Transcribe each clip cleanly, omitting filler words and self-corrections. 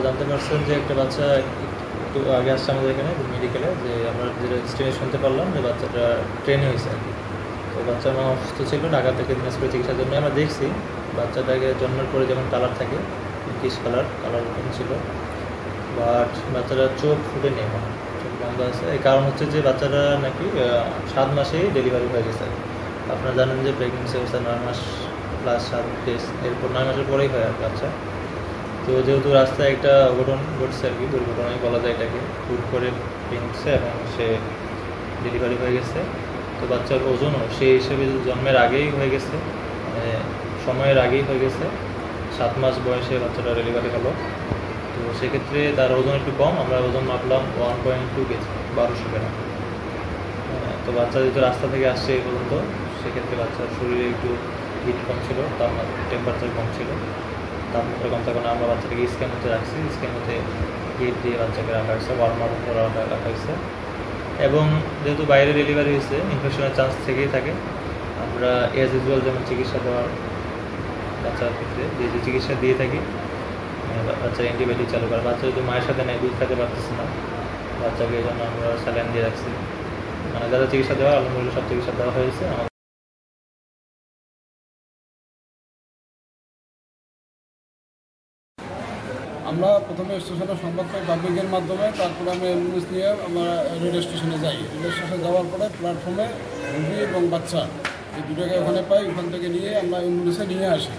জানতে পারছেন যে একটা বাচ্চা একটু আগে আসছে আমাদের এখানে মেডিকেলে, যে আমরা যেটা স্টেমে শুনতে পারলাম যে বাচ্চাটা ট্রেনে হয়েছে আর কি। তো বাচ্চার মা অসুস্থ ছিল, ঢাকা থেকে দিনাজপুরে চিকিৎসার জন্য আমরা দেখছি। বাচ্চাটাকে জন্মের পরে যেমন কালার থাকে, কিস কালার ওরকম ছিল, বাট বাচ্চাটার চোখ ফুটেনি, এখন চোখ বন্ধ আছে। এই কারণ হচ্ছে যে বাচ্চাটা নাকি 7 মাসেই ডেলিভারি হয়ে গেছে। আপনারা জানেন যে প্রেগনেন্সি অবস্থায় 9 মাস প্লাস 7 ডেজ, এরপর 9 মাসের পরেই হয় আর কি বাচ্চা। তো যেহেতু রাস্তায় একটা অঘটন ঘটছে আর কি, দুর্ঘটনায় বলা যায় এটাকে, হুট করে উঠছে এবং সে ডেলিভারি হয়ে গেছে। তো বাচ্চার ওজনও সেই হিসেবে জন্মের আগেই হয়ে গেছে, মানে সময়ের আগেই হয়ে গেছে। 7 মাস বয়সে বাচ্চাটা ডেলিভারি হলো। তো সেক্ষেত্রে তার ওজন একটু কম, আমরা ওজন মাপলাম 1.2 কেজি, 1200 গ্রাম। তো বাচ্চা যেহেতু রাস্তা থেকে আসছে এই পর্যন্ত, সেক্ষেত্রে বাচ্চার শরীরে একটু হিট কম ছিল, টেম্পারেচার কম ছিল, তাপমাত্রা কম থাকার আমরা বাচ্চাটাকে স্ক্যান হতে রাখছি। স্ক্যান হতে হিট দিয়ে বাচ্চাকে রাখা হয়েছে, ওয়ার্মার উপরে রাখা হয়েছে। এবং যেহেতু বাইরে ডেলিভারি হয়েছে, ইনফেকশনের চান্স থেকেই থাকে। আমরা এজ ইউজুয়াল যেমন চিকিৎসা দেওয়ার বাচ্চার ক্ষেত্রে যে চিকিৎসা দিয়ে থাকি, বাচ্চার অ্যান্টিবায়োটিক চালু করা। বাচ্চা যদি মায়ের সাথে নেয়, দুধ খেতে পারতেছে না, বাচ্চাকে এই জন্য আমরা স্যালাইন দিয়ে রাখছি। মানে যারা চিকিৎসা দেওয়া, আলহামদুলিল্লাহ সব চিকিৎসা দেওয়া হয়েছে। আমরা প্রথমে স্টেশনে সংবাদ পাই পাবলিকের মাধ্যমে, তারপরে আমরা অ্যাম্বুলেন্স নিয়ে আমরা রেল স্টেশনে যাই। রেল স্টেশনে যাওয়ার পরে প্ল্যাটফর্মে রুগী এবং বাচ্চা এই দুটোকে ওখানে পাই। ওখান থেকে নিয়ে আমরা অ্যাম্বুলেন্সে নিয়ে আসি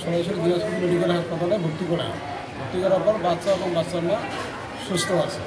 সরাসরি দিনাজপুর মেডিকেল হাসপাতালে ভর্তি করাই। ভর্তি করার পর বাচ্চা এবং বাচ্চার মা সুস্থ আছে।